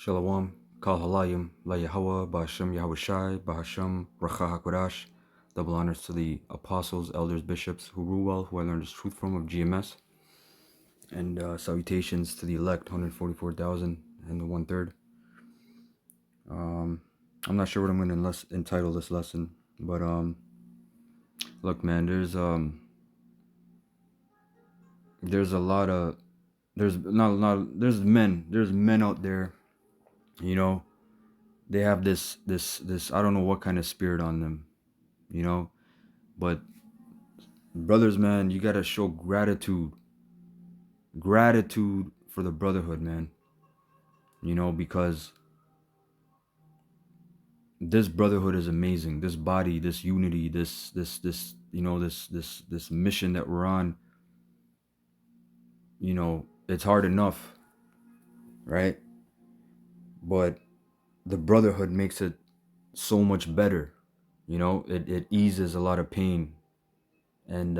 Shalom, Kal Halayim, La Yahweh, Bahashem Yahushai, Bahashem Racha HaKodash. Double honors to the apostles, elders, bishops who rule well, who I learned this truth from of GMS. And salutations to the elect, 144,000 and the 1/3. I'm not sure what I'm going to entitle this lesson, but look, man, there's a lot of there's men out there, you know. They have this I don't know what kind of spirit on them, you know, but brothers, man, you gotta show gratitude for the brotherhood, man, you know, because this brotherhood is amazing. This body, this unity, this you know, this mission that we're on, you know, it's hard enough, right? But the brotherhood makes it so much better, you know. It eases a lot of pain, and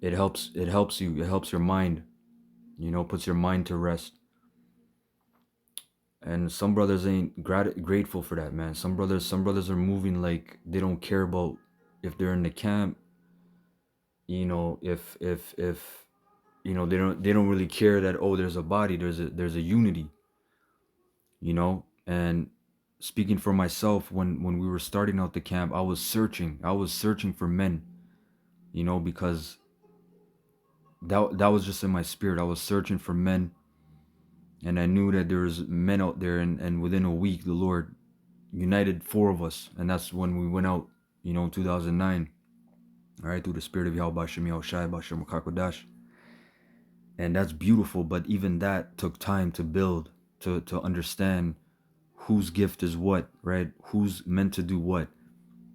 it helps you, it helps your mind, you know, puts your mind to rest. And some brothers ain't grateful for that, man. Some brothers are moving like they don't care about if they're in the camp, you know, if you know, they don't really care that, oh, there's a body, there's a unity, you know. And speaking for myself, when we were starting out the camp, I was searching for men, you know, because that was just in my spirit. I was searching for men, and I knew that there was men out there, and within a week the Lord united four of us, and that's when we went out, you know, in 2009, all right, through the spirit of Yahweh Shem Yahushai Bashem Kakodash. And that's beautiful, but even that took time to build, to understand whose gift is what, right? Who's meant to do what.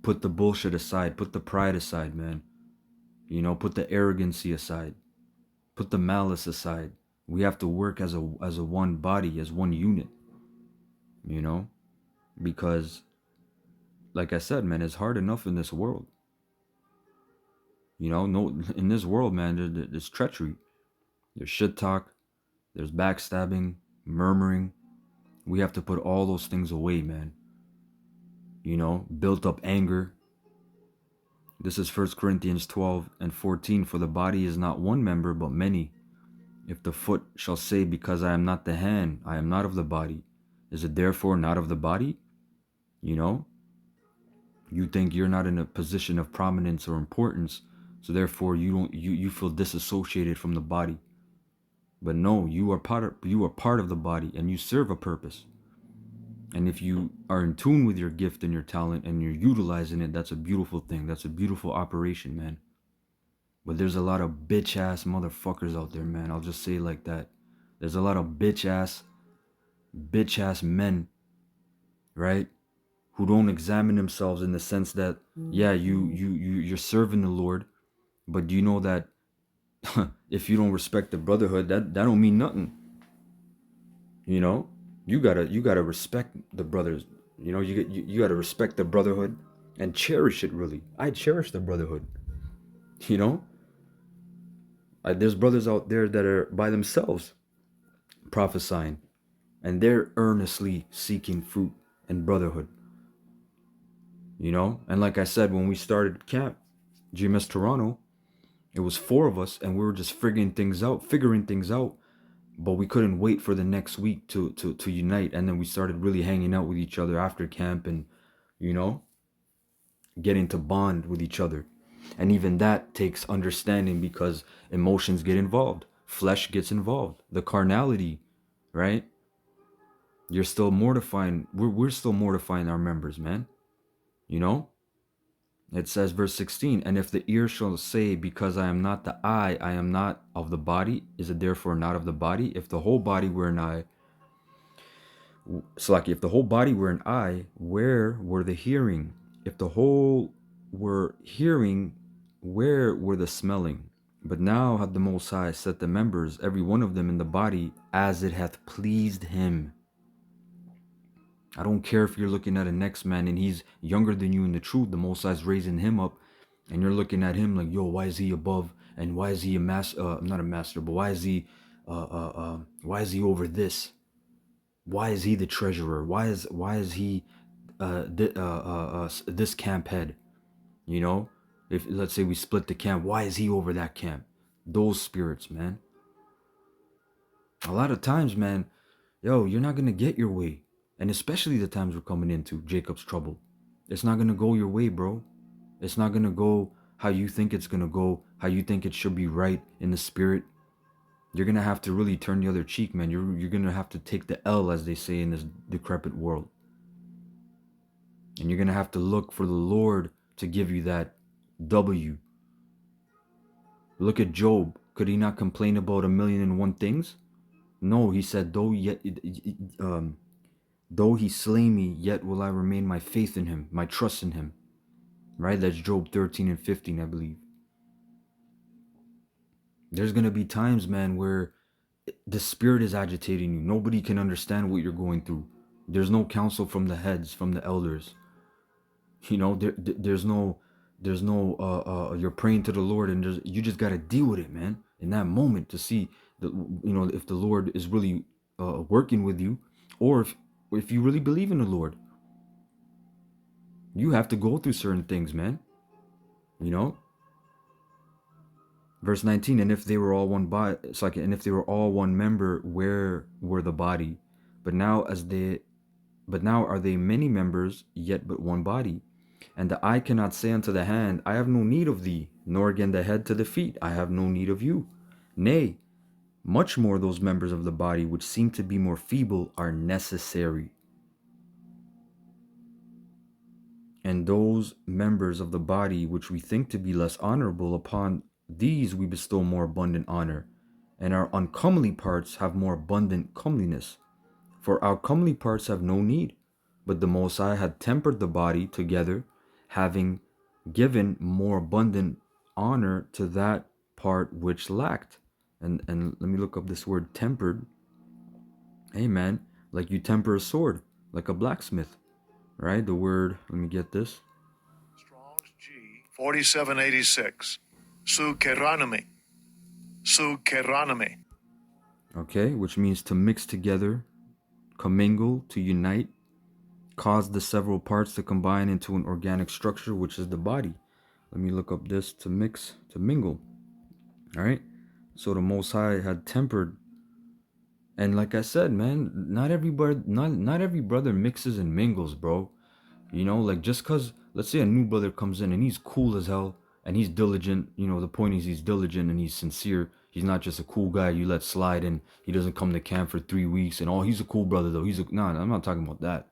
Put the bullshit aside, put the pride aside, man. You know, put the arrogancy aside, put the malice aside. We have to work as a one body, as one unit, you know, because like I said, man, it's hard enough in this world. You know, no, in this world, man, there's treachery, there's shit talk, there's backstabbing, murmuring. We have to put all those things away, man. You know, built up anger. This is 1 Corinthians 12:14. For the body is not one member, but many. If the foot shall say, because I am not the hand, I am not of the body, is it therefore not of the body? You know, you think you're not in a position of prominence or importance, so therefore you feel disassociated from the body. But no, you are part of the body, and you serve a purpose. And if you are in tune with your gift and your talent and you're utilizing it, that's a beautiful thing. That's a beautiful operation, man. But there's a lot of bitch ass motherfuckers out there, man. I'll just say it like that. There's a lot of bitch ass men, right? Who don't examine themselves in the sense that, yeah, you're serving the Lord, but do you know that if you don't respect the brotherhood, that don't mean nothing. You know, you gotta respect the brothers. You know, you gotta respect the brotherhood and cherish it. Really, I cherish the brotherhood. You know, there's brothers out there that are by themselves prophesying, and they're earnestly seeking fruit and brotherhood. You know, and like I said, when we started camp, GMS Toronto, it was four of us, and we were just figuring things out. But we couldn't wait for the next week to unite, and then we started really hanging out with each other after camp, and you know, getting to bond with each other. And even that takes understanding, because emotions get involved, flesh gets involved, the carnality, right? You're still mortifying, we're still mortifying our members, man. You know, it says verse 16, and if the ear shall say, because I am not the eye, I am not of the body, is it therefore not of the body? If the whole body were an eye, so like if the whole body were an eye, where were the hearing? If the whole were hearing, where were the smelling? But now hath the Most High set the members, every one of them in the body, as it hath pleased him. I don't care if you're looking at a next man and he's younger than you in the truth. The Most High's raising him up, and you're looking at him like, yo, why is he above? And why is he a master? Not a master, but why is he over this? Why is he the treasurer? Why is he this camp head? You know, if let's say we split the camp, why is he over that camp? Those spirits, man. A lot of times, man, yo, you're not gonna get your way. And especially the times we're coming into Jacob's trouble. It's not gonna go your way, bro. It's not gonna go how you think it's gonna go, how you think it should be right in the spirit. You're gonna have to really turn the other cheek, man. You're gonna have to take the L, as they say in this decrepit world. And you're gonna have to look for the Lord to give you that W. Look at Job. Could he not complain about 1,000,001 things? No, he said, though he slay me, yet will I remain my faith in him, my trust in him. Right? That's Job 13 and 15, I believe. There's gonna be times, man, where the spirit is agitating you. Nobody can understand what you're going through. There's no counsel from the heads, from the elders. You know, there's no you're praying to the Lord, and you just got to deal with it, man, in that moment, to see the, you know, if the Lord is really working with you, or if you really believe in the Lord. You have to go through certain things, man. You know, verse 19, and if they were all one body, it's like, and if they were all one member, where were the body? But now are they many members, yet but one body? And the eye cannot say unto the hand, I have no need of thee, nor again the head to the feet, I have no need of you. Nay, much more those members of the body which seem to be more feeble are necessary. And those members of the body which we think to be less honorable, upon these we bestow more abundant honor, and our uncomely parts have more abundant comeliness. For our comely parts have no need, but the Most High had tempered the body together, having given more abundant honor to that part which lacked. And let me look up this word tempered. Hey man, like you temper a sword, like a blacksmith, right? The word, let me get this. Strong's G 4786. Sukeranami. Sukeranami. Okay, which means to mix together, commingle, to unite, cause the several parts to combine into an organic structure, which is the body. Let me look up this, to mix, to mingle. All right. So the Most High had tempered, and like I said, man, not every brother mixes and mingles, bro. You know, like just cause, let's say a new brother comes in and he's cool as hell and he's diligent. You know, the point is he's diligent and he's sincere. He's not just a cool guy you let slide and he doesn't come to camp for 3 weeks and, oh, he's a cool brother though. Nah, I'm not talking about that.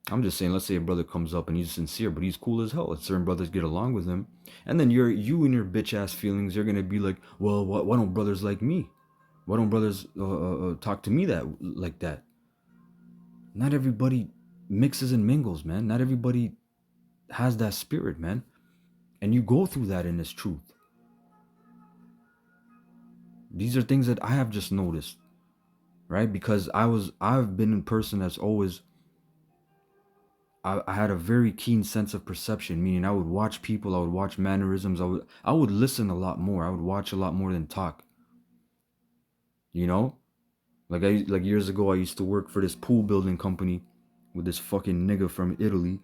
I'm just saying, let's say a brother comes up and he's sincere, but he's cool as hell. And certain brothers get along with him. And then you and your bitch ass feelings, you're going to be like, well, why don't brothers like me? Why don't brothers talk to me like that? Not everybody mixes and mingles, man. Not everybody has that spirit, man. And you go through that in this truth. These are things that I have just noticed, right? Because I've been a person that's always, I had a very keen sense of perception, meaning I would watch people, I would watch mannerisms, I would listen a lot more. I would watch a lot more than talk. You know? Like years ago, I used to work for this pool building company with this fucking nigga from Italy,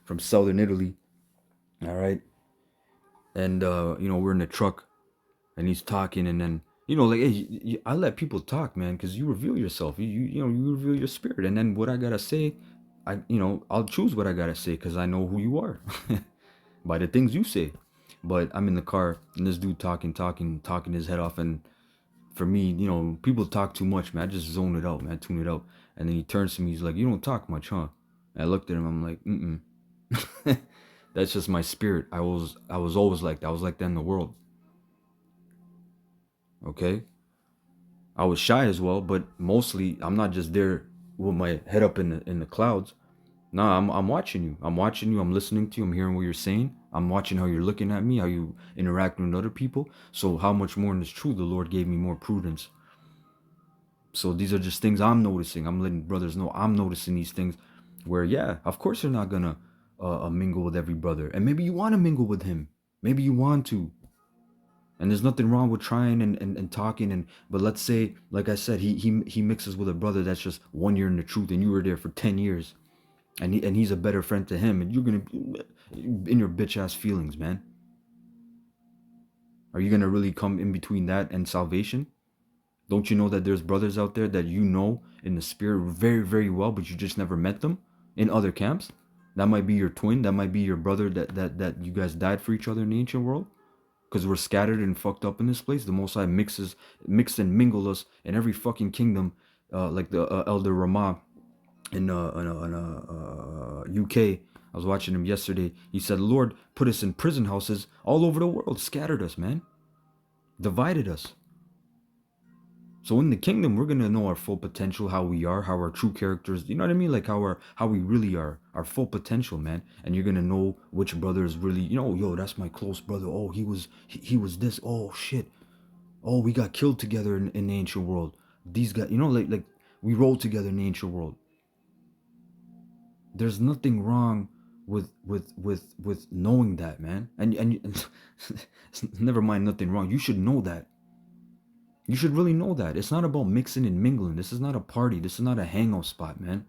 from southern Italy. All right. And you know, we're in the truck and he's talking, and then, you know, like, hey, I let people talk, man, because you reveal yourself. You know, you reveal your spirit, and then what I gotta say, I'll choose what I gotta say because I know who you are by the things you say. But I'm in the car and this dude talking his head off, and for me, you know, people talk too much, man. I just zone it out, man, tune it out. And then he turns to me, he's like, "You don't talk much, huh?" And I looked at him, I'm like, That's just my spirit. I was always like that. I was like that in the world. Okay. I was shy as well, but mostly I'm not just there with my head up in the clouds. Nah, I'm watching you. I'm watching you. I'm listening to you. I'm hearing what you're saying. I'm watching how you're looking at me, how you interact with other people. So how much more in this truth, the Lord gave me more prudence. So these are just things I'm noticing. I'm letting brothers know I'm noticing these things where, yeah, of course you're not gonna mingle with every brother. And maybe you want to mingle with him. Maybe you want to. And there's nothing wrong with trying and talking, but let's say, like I said, he mixes with a brother that's just 1 year in the truth, and you were there for 10 years, and he's a better friend to him, and you're gonna in your bitch ass feelings, man. Are you gonna really come in between that and salvation? Don't you know that there's brothers out there that you know in the spirit very, very well, but you just never met them in other camps? That might be your twin. That might be your brother that you guys died for each other in the ancient world. Because we're scattered and fucked up in this place. The Most High mixed and mingled us in every fucking kingdom, like the Elder Ramah in UK. I was watching him yesterday. He said, "Lord, put us in prison houses all over the world, scattered us, man, divided us." So in the kingdom, we're gonna know our full potential, how we are, how our true characters, you know what I mean? Like how we really are, our full potential, man. And you're gonna know which brother is really, yo, that's my close brother. Oh, he was this. Oh shit. Oh, we got killed together in the ancient world. These guys, like we rolled together in the ancient world. There's nothing wrong with knowing that, man. And never mind nothing wrong. You should know that. You should really know that. It's not about mixing and mingling. This is not a party. This is not a hangout spot, man.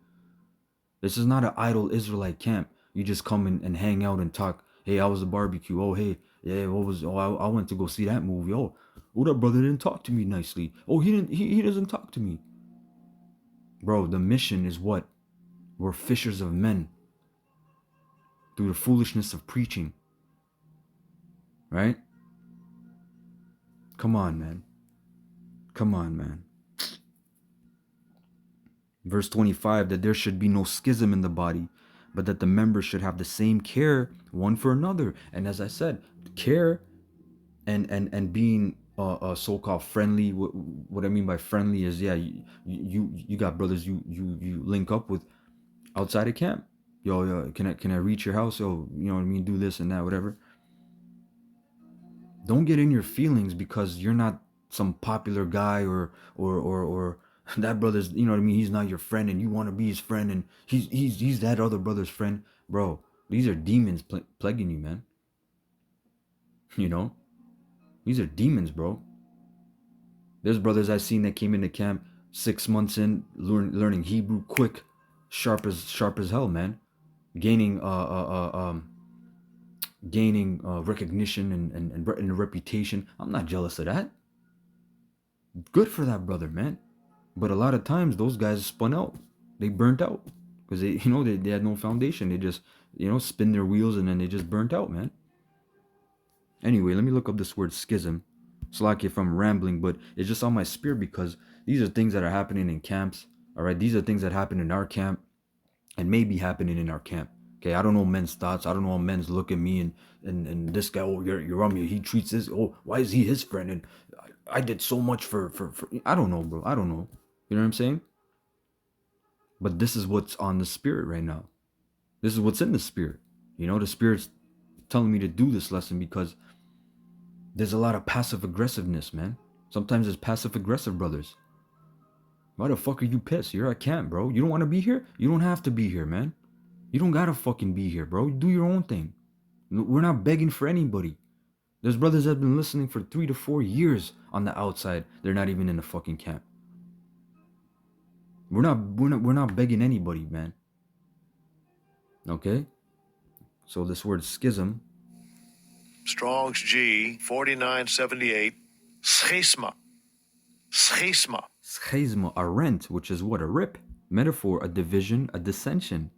This is not an idle Israelite camp. You just come and hang out and talk. Hey, I was a barbecue. Oh, hey, yeah, what was? Oh, I went to go see that movie. Oh, that brother didn't talk to me nicely. Oh, he didn't. He doesn't talk to me. Bro, the mission is what? We're fishers of men through the foolishness of preaching. Right? Come on, man. Come on, man. Verse 25, that there should be no schism in the body, but that the members should have the same care one for another. And as I said, care and being so-called friendly. What I mean by friendly is, yeah, you got brothers you link up with outside of camp. Yo, can I reach your house? Yo, you know what I mean? Do this and that, whatever. Don't get in your feelings because you're not some popular guy or that brother's, you know what I mean, he's not your friend and you want to be his friend and he's that other brother's friend. Bro, these are demons plaguing you, man. You know, these are demons, bro. There's brothers I've seen that came into camp 6 months in, learning Hebrew quick, sharp as hell, man. Gaining recognition and a reputation. I'm not jealous of that. Good for that brother, man. But a lot of times those guys spun out. They burnt out because they had no foundation. They just spin their wheels and then they just burnt out, man. Anyway, let me look up this word schism. It's like if I'm rambling, but it's just on my spirit because these are things that are happening in camps. All right, these are things that happen in our camp and may be happening in our camp. Okay, I don't know men's thoughts. I don't know how men's look at me and this guy. Oh, you're on me. He treats this. Oh, why is he his friend? And I did so much for. I don't know, bro. I don't know. You know what I'm saying? But this is what's on the spirit right now. This is what's in the spirit. The spirit's telling me to do this lesson because there's a lot of passive aggressiveness, man. Sometimes it's passive aggressive brothers. Why the fuck are you pissed? You're at camp, bro. You don't want to be here? You don't have to be here, man. You don't gotta fucking be here, bro. Do your own thing. We're not begging for anybody. There's brothers that have been listening for 3 to 4 years on the outside. They're not even in the fucking camp. We're not begging anybody, man. Okay? So this word schism. Strong's G 4978. Schisma. Schisma. Schisma, a rent, which is what? A rip. Metaphor, a division, a dissension.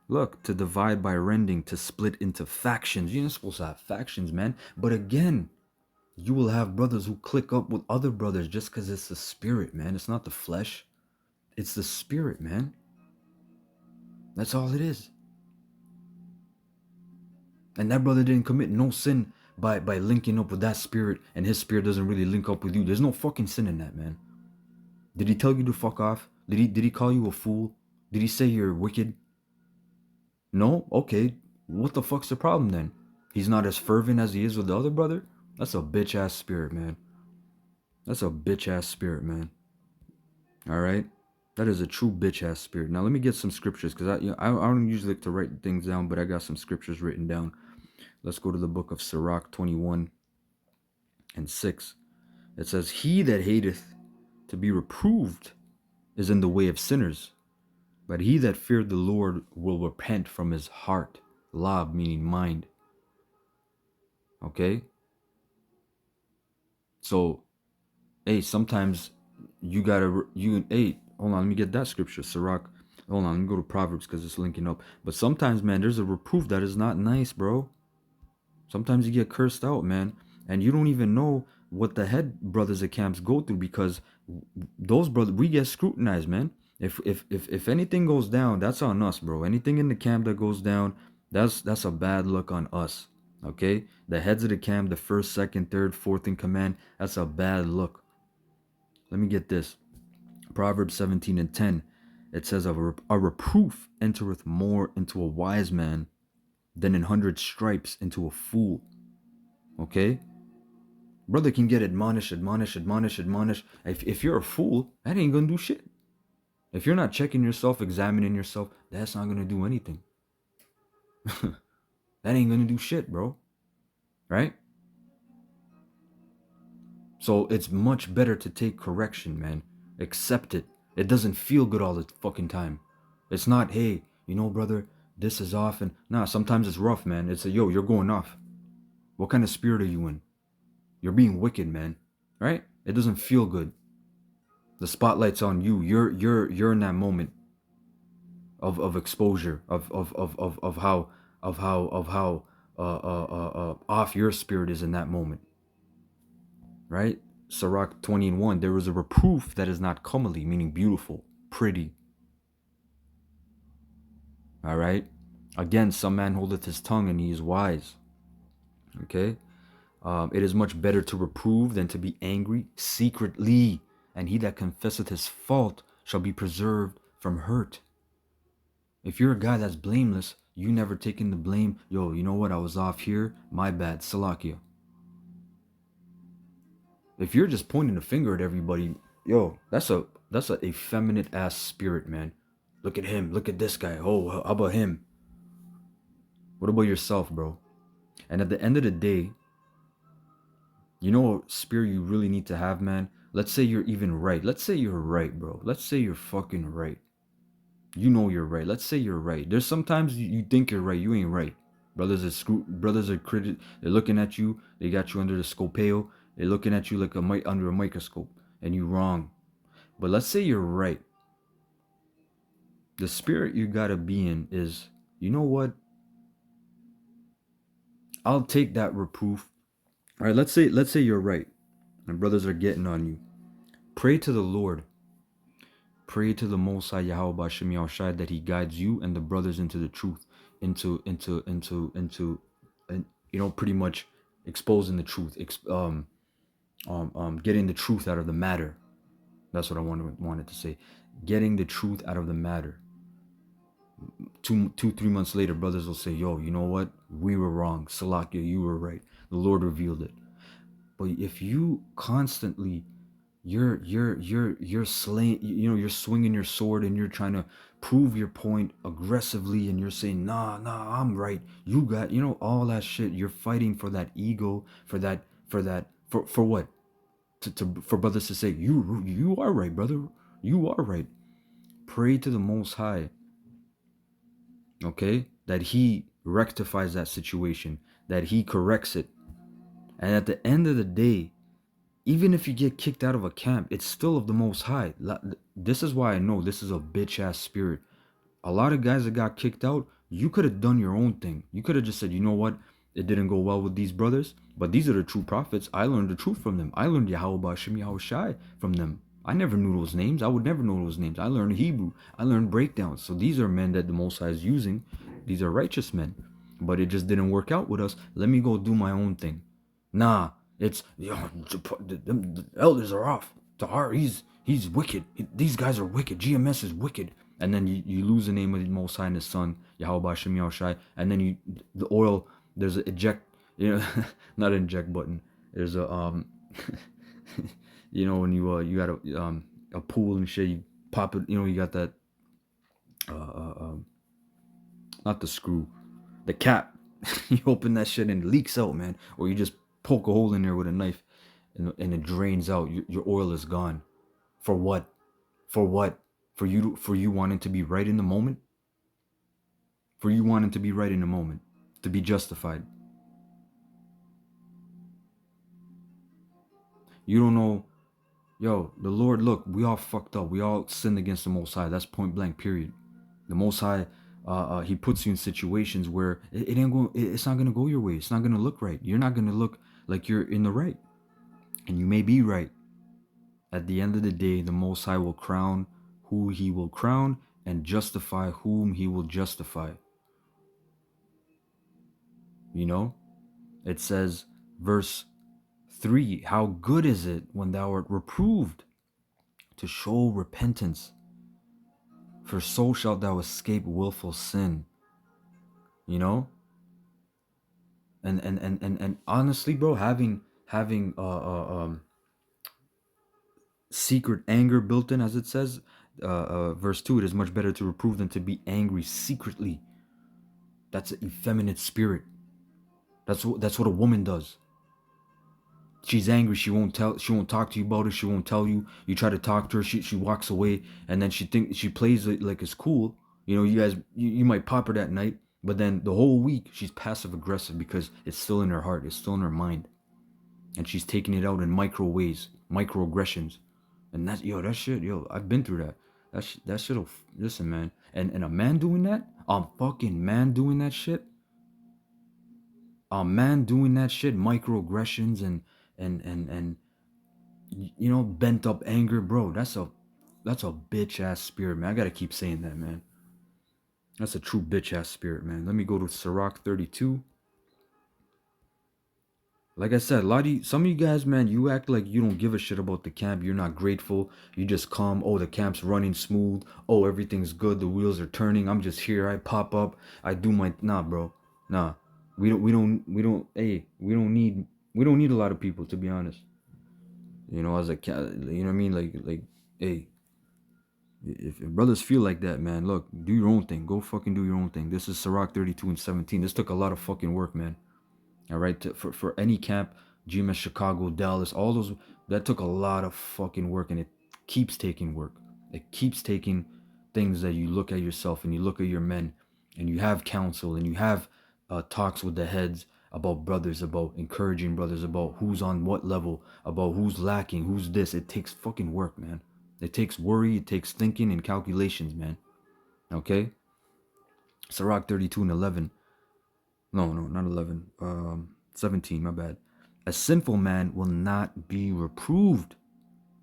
Look, to divide by rending, to split into factions. You're not supposed to have factions, man. But again, you will have brothers who click up with other brothers just because it's the spirit, man. It's not the flesh. It's the spirit, man. That's all it is. And that brother didn't commit no sin by linking up with that spirit, and his spirit doesn't really link up with you. There's no fucking sin in that, man. Did he tell you to fuck off? Did he call you a fool? Did he say you're wicked? No? Okay. What the fuck's the problem then? He's not as fervent as he is with the other brother? That's a bitch ass spirit, man. That's a bitch ass spirit, man. Alright? That is a true bitch ass spirit. Now let me get some scriptures because I don't usually like to write things down, but I got some scriptures written down. Let's go to the book of Sirach 21. and 6. It says, he that hateth to be reproved is in the way of sinners, but he that feared the Lord will repent from his heart. Lab meaning mind. Okay? So, hey, sometimes you gotta, hey, hold on, let me get that scripture. Sirach, hold on, let me go to Proverbs because it's linking up. But sometimes, man, there's a reproof that is not nice, bro. Sometimes you get cursed out, man, and you don't even know what the head brothers at camps go through, because those brothers, we get scrutinized, man. If anything goes down, that's on us, bro. Anything in the camp that goes down, that's a bad look on us. Okay, the heads of the camp, the first, second, third, fourth in command, that's a bad look. Let me get this. Proverbs 17 and 10. It says, a reproof entereth more into a wise man than 100 stripes into a fool. Okay? Brother can get admonished. If you're a fool, that ain't gonna do shit. If you're not checking yourself, examining yourself, that's not gonna do anything. That ain't gonna do shit, bro. Right? So it's much better to take correction, man. Accept it. It doesn't feel good all the fucking time. It's not, hey, you know, brother, this is off. And nah, sometimes it's rough, man. It's a, yo, you're going off. What kind of spirit are you in? You're being wicked, man. Right? It doesn't feel good. The spotlight's on you. You're in that moment of exposure, of how off your spirit is in that moment. Right? Sirach 20 and 1. There is a reproof that is not comely, meaning beautiful, pretty. All right? Again, some man holdeth his tongue and he is wise. Okay? It is much better to reprove than to be angry secretly. And he that confesseth his fault shall be preserved from hurt. If you're a guy that's blameless, you never taking the blame. Yo, you know what? I was off here. My bad. Salakia. If you're just pointing a finger at everybody, yo, that's a effeminate ass spirit, man. Look at him. Look at this guy. Oh, how about him? What about yourself, bro? And at the end of the day, you know what spirit you really need to have, man? Let's say you're even right. Let's say you're right, bro. Let's say you're fucking right. You know you're right. Let's say you're right. There's sometimes you think you're right. You ain't right. Brothers are critical. They're looking at you. They got you under the scopeo. They're looking at you like under a microscope, and you wrong. But let's say you're right. The spirit you gotta be in is, you know what? I'll take that reproof. All right, let's say you're right, and brothers are getting on you. Pray to the Lord. Pray to the Most High Yahweh B'Shem Yahushai that He guides you and the brothers into the truth, into you know, pretty much exposing the truth, getting the truth out of the matter. That's what I wanted to say. Getting the truth out of the matter. 2-3 months later, brothers will say, yo, you know what? We were wrong. Salakia, you were right. The Lord revealed it. But if you constantly, you're slaying, you know, you're swinging your sword and you're trying to prove your point aggressively, and you're saying, nah, I'm right. You got, you know, all that shit. You're fighting for that ego, for what? For brothers to say, you are right, brother. You are right. Pray to the Most High. Okay? That He rectifies that situation, that He corrects it. And at the end of the day, even if you get kicked out of a camp, it's still of the Most High. This is why I know this is a bitch ass spirit. A lot of guys that got kicked out, you could have done your own thing. You could have just said, you know what? It didn't go well with these brothers, but these are the true prophets. I learned the truth from them. I learned Yahweh B'Shem Yahushai from them. I never knew those names. I would never know those names. I learned Hebrew. I learned breakdowns. So these are men that the Most High is using. These are righteous men. But it just didn't work out with us. Let me go do my own thing. Nah, it's, the elders are off. Tahar, he's wicked. These guys are wicked. GMS is wicked. And then you lose the name of the Most High and His Son, Yahweh B'Shem Yahushai. And then the oil, there's an eject, you know, not an eject button. There's a, you know, when you got a pool and shit, you pop it, you know, you got that, not the screw, the cap. You open that shit and it leaks out, man. Or you just poke a hole in there with a knife and it drains out. Your oil is gone. For what? For what? For you wanting to be right in the moment? For you wanting to be right in the moment, to be justified. You don't know, yo, the Lord, look, we all fucked up. We all sinned against the Most High. That's point blank, period. The Most High, He puts you in situations where it ain't going, it's not gonna go your way. It's not gonna look right. You're not gonna look like you're in the right, and you may be right. At the end of the day, the Most High will crown who He will crown and justify whom He will justify. You know, it says, verse 3, how good is it when thou art reproved, to show repentance, for so shalt thou escape willful sin. You know, and honestly, bro, having secret anger built in, as it says, verse 2, it is much better to reprove than to be angry secretly. That's an effeminate spirit. That's what a woman does. She's angry. She won't talk to you about it. She won't tell you. You try to talk to her. She walks away, and then she plays it like it's cool. You know, you guys, you might pop her that night, but then the whole week she's passive aggressive because it's still in her heart. It's still in her mind, and she's taking it out in micro ways, microaggressions, and that shit, I've been through that. That shit'll, listen, man. And a man doing that, a fucking man doing that shit, microaggressions and you know, bent up anger, bro. That's a bitch ass spirit, man. I gotta keep saying that, man. That's a true bitch ass spirit, man. Let me go to Sirach 32. Like I said, some of you guys, man, you act like you don't give a shit about the camp. You're not grateful. You just come, oh, the camp's running smooth. Oh, everything's good. The wheels are turning. I'm just here. I pop up. I do my, nah, bro. Nah. We don't we don't need a lot of people, to be honest. You know, as a cat, you know what I mean? Like, hey, if brothers feel like that, man, look, do your own thing. Go fucking do your own thing. This is Sirach 32 and 17. This took a lot of fucking work, man. All right, for any camp, GMS Chicago, Dallas, all those, that took a lot of fucking work, and it keeps taking work. It keeps taking things that you look at yourself and you look at your men, and you have counsel and you have talks with the heads about brothers, about encouraging brothers, about who's on what level, about who's lacking, who's this. It takes fucking work, man. It takes worry, it takes thinking and calculations, man. Okay? Sirach 32 and 11. No, not 11. 17, my bad. A sinful man will not be reproved,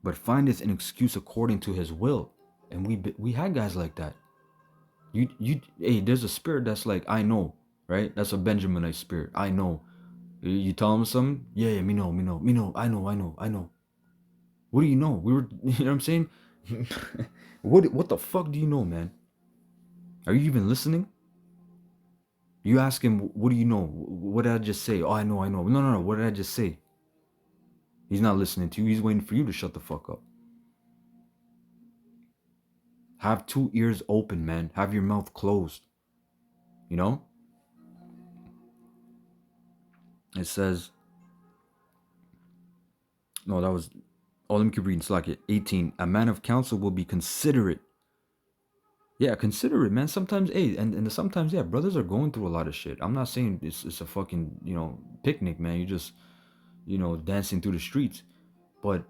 but findeth an excuse according to his will. And we had guys like that. Hey, there's a spirit that's like, I know, right? That's a Benjaminite spirit. I know. You tell him something, yeah, me know, I know. What do you know? We were, you know what I'm saying? What the fuck do you know, man? Are you even listening? You ask him, what do you know? What did I just say? Oh, I know. No. What did I just say? He's not listening to you. He's waiting for you to shut the fuck up. Have two ears open, man. Have your mouth closed. You know? It says, no, that was, oh, let me keep reading. It's like 18. A man of counsel will be considerate. Yeah, considerate, man. Sometimes, hey, and sometimes, yeah, brothers are going through a lot of shit. I'm not saying it's a fucking, you know, picnic, man. You just, you know, dancing through the streets. But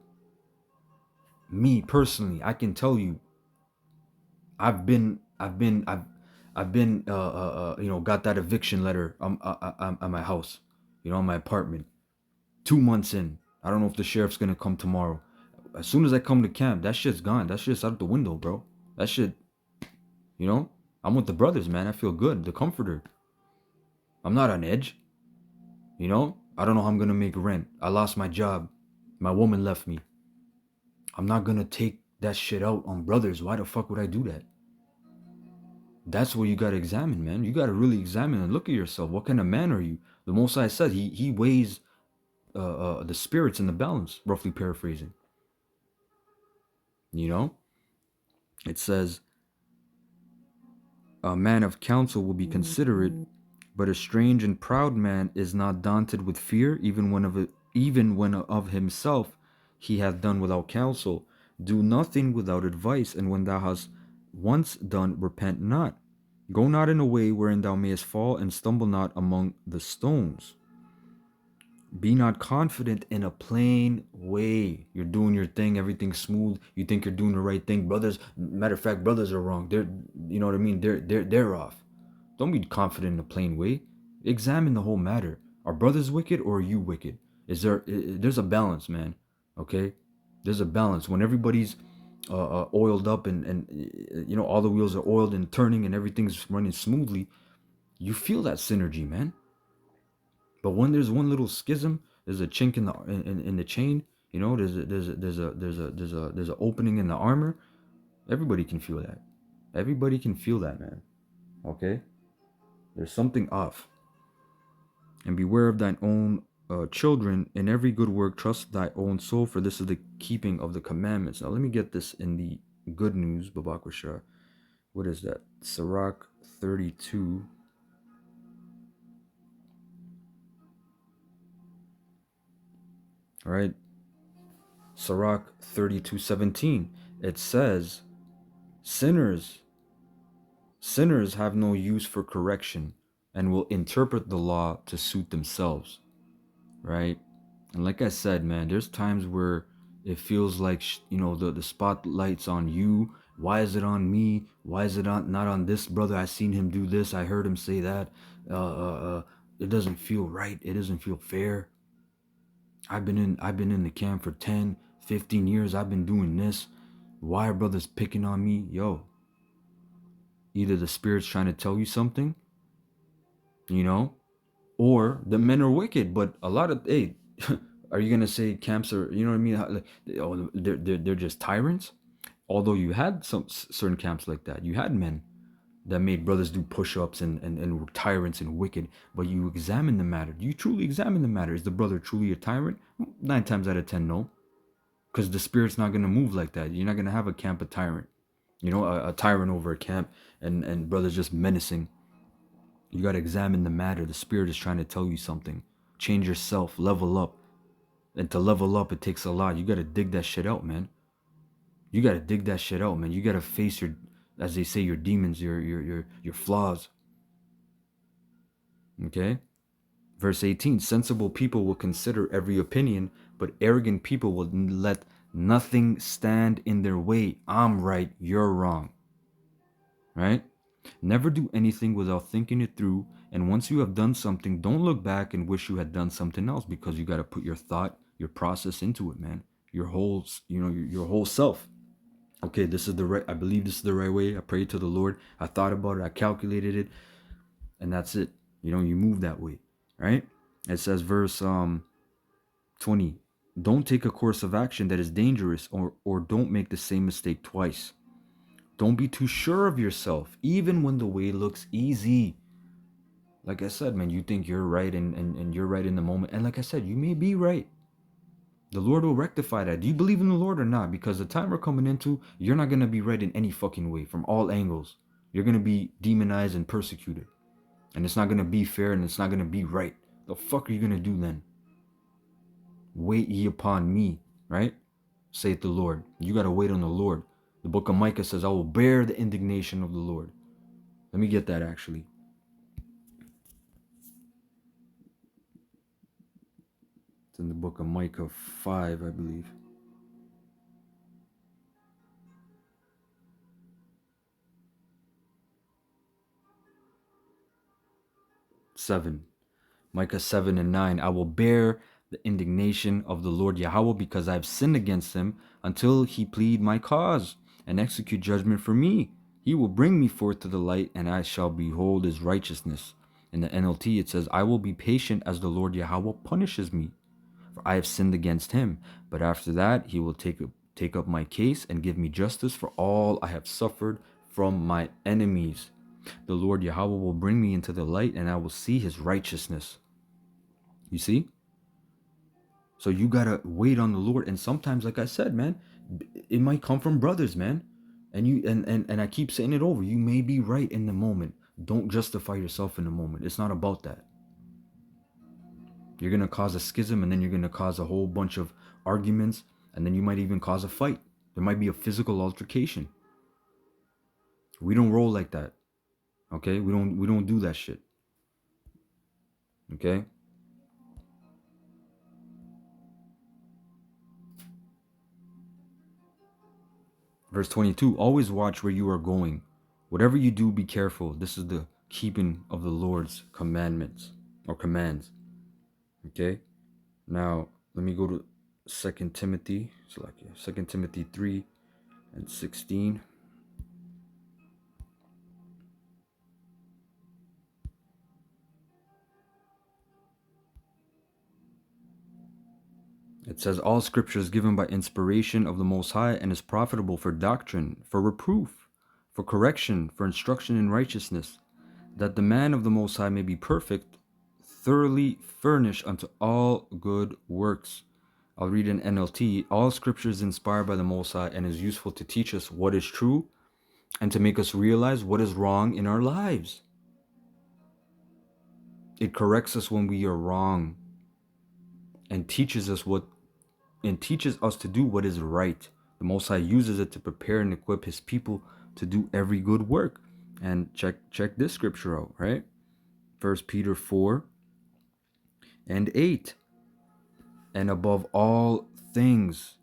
me personally, I can tell you, I've been, you know, got that eviction letter at my house, you know, my apartment. 2 months in, I don't know if the sheriff's gonna come tomorrow. As soon as I come to camp, that shit's gone. That shit's out the window, bro. That shit, you know, I'm with the brothers, man. I feel good. The comforter. I'm not on edge. You know, I don't know how I'm gonna make rent. I lost my job. My woman left me. I'm not gonna take that shit out on brothers. Why the fuck would I do that? That's what you gotta examine, man. You gotta really examine and look at yourself. What kind of man are you? The Most High said he weighs the spirits in the balance, roughly paraphrasing. You know, it says, a man of counsel will be considerate, but a strange and proud man is not daunted with fear, even even when of himself he hath done without counsel. Do nothing without advice, and when thou hast once done, repent not. Go not in a way wherein thou mayest fall, and stumble not among the stones. Be not confident in a plain way. You're doing your thing, everything's smooth. You think you're doing the right thing. Brothers, matter of fact, brothers are wrong. They're, you know what I mean? They're off. Don't be confident in a plain way. Examine the whole matter. Are brothers wicked or are you wicked? There's a balance, man. Okay? There's a balance. When everybody's oiled up and you know, all the wheels are oiled and turning and everything's running smoothly, you feel that synergy, man. But when there's one little schism, there's a chink in the chain. You know, there's a opening in the armor. Everybody can feel that. Everybody can feel that, man. Okay, there's something off. And beware of thine own children. In every good work, trust thy own soul, for this is the keeping of the commandments. Now, let me get this in the good news, Babakwa. What is that? Sirach 32. All right. Sirach 32:17. It says, Sinners have no use for correction and will interpret the law to suit themselves, right? And like I said, man, there's times where it feels like, you know, the spotlight's on you. Why is it on me? Why is it not on this brother? I seen him do this. I heard him say that. It doesn't feel right. It doesn't feel fair. I've been in the camp for 10, 15 years. I've been doing this. Why are brothers picking on me? Yo, either the Spirit's trying to tell you something, you know, or the men are wicked. But a lot of, hey, are you gonna say camps are, you know what I mean? Like, oh, they're just tyrants. Although you had some certain camps like that, you had men that made brothers do push-ups and were tyrants and wicked. But you examine the matter. Do you truly examine the matter? Is the brother truly a tyrant? 9 times out of 10, no. Because the Spirit's not gonna move like that. You're not gonna have a camp of tyrant. You know, a tyrant over a camp and brothers just menacing. You got to examine the matter. The Spirit is trying to tell you something. Change yourself, level up. And to level up, it takes a lot. You got to dig that shit out, man. You got to dig that shit out, man. You got to face your, as they say, your demons, your flaws. Okay? Verse 18, sensible people will consider every opinion, but arrogant people will let nothing stand in their way. I'm right, you're wrong. Right? Never do anything without thinking it through. And once you have done something, don't look back and wish you had done something else, because you got to put your thought, your process into it, man. Your whole, you know, your whole self. Okay, this is the right, I believe this is the right way. I prayed to the Lord. I thought about it. I calculated it. And that's it. You know, you move that way, right? It says verse 20, don't take a course of action that is dangerous, or don't make the same mistake twice. Don't be too sure of yourself, even when the way looks easy. Like I said, man, you think you're right and you're right in the moment. And like I said, you may be right. The Lord will rectify that. Do you believe in the Lord or not? Because the time we're coming into, you're not going to be right in any fucking way from all angles. You're going to be demonized and persecuted. And it's not going to be fair and it's not going to be right. The fuck are you going to do then? Wait ye upon me, right? Saith the Lord. You got to wait on the Lord. The book of Micah says, I will bear the indignation of the Lord. Let me get that actually. It's in the book of Micah 5, I believe. Micah 7 and 9. I will bear the indignation of the Lord Yahweh, because I have sinned against him, until he plead my cause and execute judgment for me. He will bring me forth to the light, and I shall behold his righteousness. In the NLT, it says, I will be patient as the Lord Yahweh punishes me, for I have sinned against him. But after that, he will take up my case and give me justice for all I have suffered from my enemies. The Lord Yahweh will bring me into the light, and I will see his righteousness. You see? So you gotta wait on the Lord. And sometimes, like I said, man, it might come from brothers, man. And you and I keep saying it over. You may be right in the moment. Don't justify yourself in the moment. It's not about that. You're going to cause a schism, and then you're going to cause a whole bunch of arguments, and then you might even cause a fight. There might be a physical altercation. We don't roll like that. Okay? We don't do that shit. Okay? Verse 22, always watch where you are going. Whatever you do, be careful. This is the keeping of the Lord's commandments or commands. Okay? Now, let me go to 2 Timothy. It's like 2 Timothy 3 and 16. It says, all scripture is given by inspiration of the Most High and is profitable for doctrine, for reproof, for correction, for instruction in righteousness, that the man of the Most High may be perfect, thoroughly furnished unto all good works. I'll read in NLT. All scripture is inspired by the Most High and is useful to teach us what is true and to make us realize what is wrong in our lives. It corrects us when we are wrong and teaches us to do what is right. The Most High uses it to prepare and equip his people to do every good work. And check this scripture out, right? 1 Peter 4 and 8. And above all things,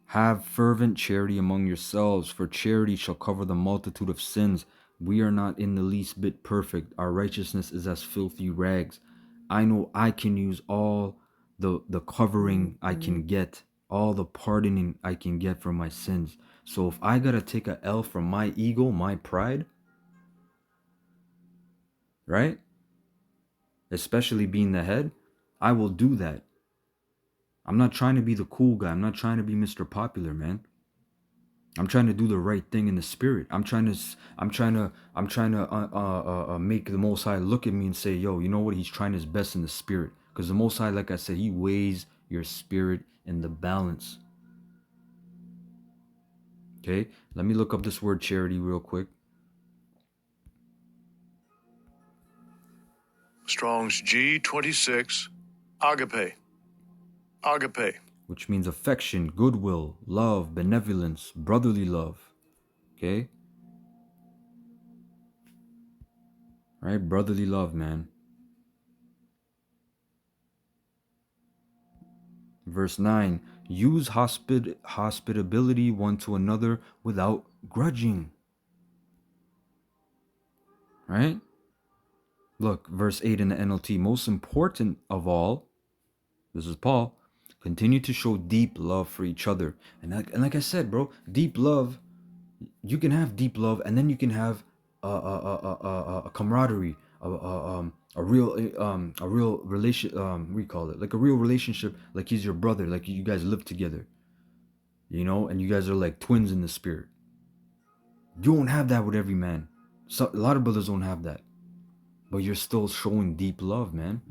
have fervent charity among yourselves, for charity shall cover the multitude of sins. We are not in the least bit perfect. Our righteousness is as filthy rags. I know I can use all the covering I can get, all the pardoning I can get for my sins. So if I gotta take a L from my ego, my pride, right? Especially being the head, I will do that. I'm not trying to be the cool guy. I'm not trying to be Mr. Popular, man. I'm trying to do the right thing in the spirit. I'm trying to make the Most High look at me and say, yo, you know what? He's trying his best in the spirit. Because the Most High, like I said, he weighs your spirit in the balance. Okay? Let me look up this word charity real quick. Strong's G26, agape. Agape. Which means affection, goodwill, love, benevolence, brotherly love. Okay? Right? Brotherly love, man. Verse 9, use hospitability one to another without grudging. Right? Look, verse 8 in the NLT, most important of all, this is Paul, continue to show deep love for each other. And like I said, bro, deep love, you can have deep love, and then you can have a camaraderie, a real relation, what do you call it? Like a real relationship, like he's your brother, like you guys live together, you know, and you guys are like twins in the spirit. You won't have that with every man. So a lot of brothers don't have that, but you're still showing deep love, man.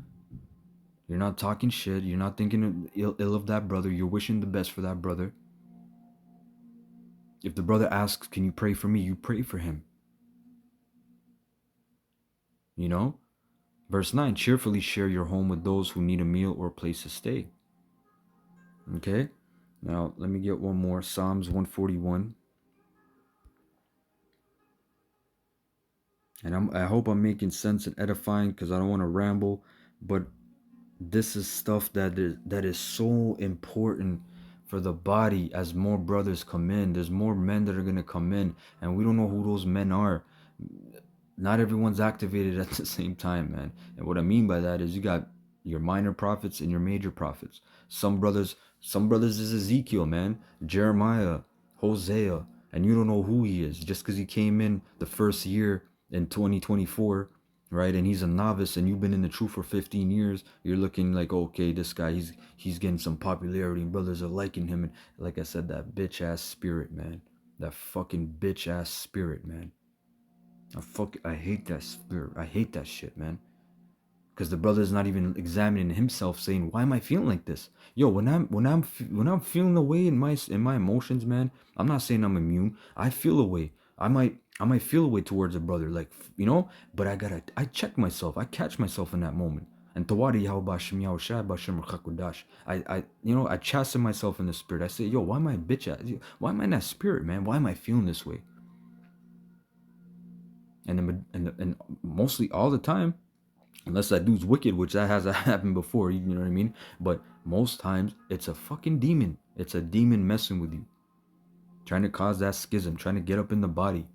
You're not talking shit. You're not thinking ill of that brother. You're wishing the best for that brother. If the brother asks, can you pray for me? You pray for him. You know? Verse 9, cheerfully share your home with those who need a meal or a place to stay. Okay? Now, let me get one more. Psalms 141. And I hope I'm making sense and edifying because I don't want to ramble. But this is stuff that is so important for the body as more brothers come in. There's more men that are going to come in, and we don't know who those men are. Not everyone's activated at the same time, man. And what I mean by that is you got your minor prophets and your major prophets. Some brothers is Ezekiel, man, Jeremiah, Hosea, and you don't know who he is just because he came in the first year in 2024, right? And he's a novice, and you've been in the truth for 15 years. You're looking like, okay, this guy, he's getting some popularity, and brothers are liking him. And like I said, that bitch ass spirit, man. That fucking bitch ass spirit, man. I hate that spirit. I hate that shit, man. Because the brother's not even examining himself, saying, "Why am I feeling like this?" Yo, when I'm feeling the way in my emotions, man. I'm not saying I'm immune. I feel a way. I might feel a way towards a brother, like, you know. But I check myself. I catch myself in that moment. And Tawadi Yahweh Shai Bashim Chakudash. I chasten myself in the spirit. I say, yo, why am I a bitch at? Why am I in that spirit, man? Why am I feeling this way? And mostly all the time, unless that dude's wicked, which that has happened before, you know what I mean? But most times, it's a fucking demon. It's a demon messing with you. Trying to cause that schism, trying to get up in the body.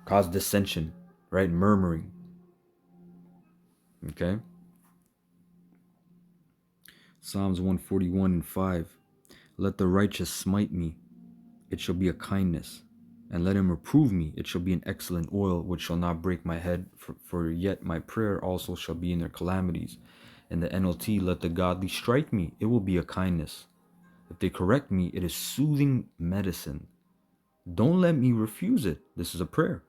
Cause dissension, right? Murmuring. Okay? Psalms 141:5. Let the righteous smite me, it shall be a kindness. And let him reprove me, it shall be an excellent oil, which shall not break my head. For yet my prayer also shall be in their calamities. In the NLT, let the godly strike me, it will be a kindness. If they correct me, it is soothing medicine. Don't let me refuse it. This is a prayer.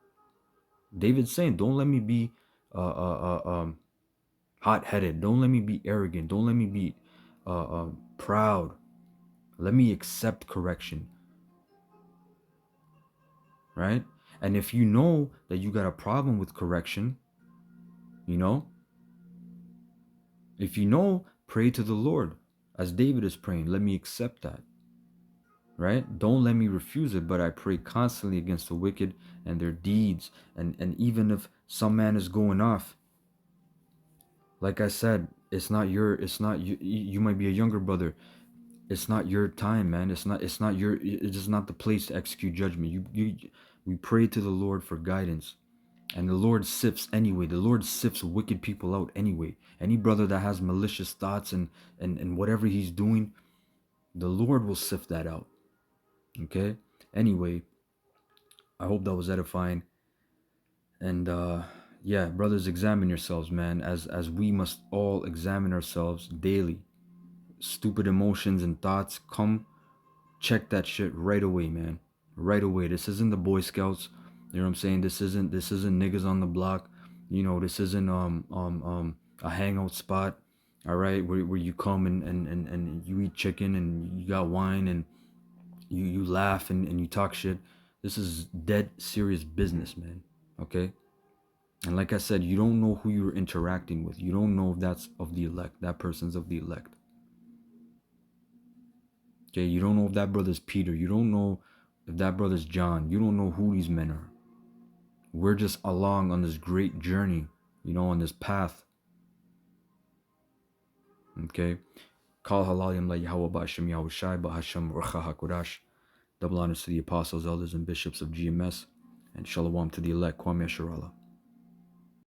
David's saying, don't let me be hot-headed. Don't let me be arrogant. Don't let me be proud. Let me accept correction. Right? And if you know that you got a problem with correction, if you know, pray to the Lord as David is praying. Let me accept that. Right? Don't let me refuse it, but I pray constantly against the wicked and their deeds. And even if some man is going off, like I said, it's not you might be a younger brother. It's not your time, man. It's not the place to execute judgment. We pray to the Lord for guidance. And the Lord sifts anyway. The Lord sifts wicked people out anyway. Any brother that has malicious thoughts and whatever he's doing, the Lord will sift that out. Okay? Anyway, I hope that was edifying. And yeah, brothers, examine yourselves, man, as we must all examine ourselves daily. Stupid emotions and thoughts come, check that shit right away, man. Right away. This isn't the Boy Scouts. You know what I'm saying? This isn't niggas on the block. This isn't a hangout spot. All right, where you come and you eat chicken and you got wine and you laugh and you talk shit. This is dead serious business, man. Okay? And like I said, you don't know who you're interacting with. You don't know if that's of the elect. That person's of the elect. Okay, you don't know if that brother's Peter. You don't know if that brother's John. You don't know who these men are. We're just along on this great journey, on this path. Okay? Kal halalim la Yahweh ba'ashem Yahweh Shai ba'ashem Racha HaKodash. Double honors to the apostles, elders, and bishops of GMS. And shalom to the elect. Kwame Yasharallah.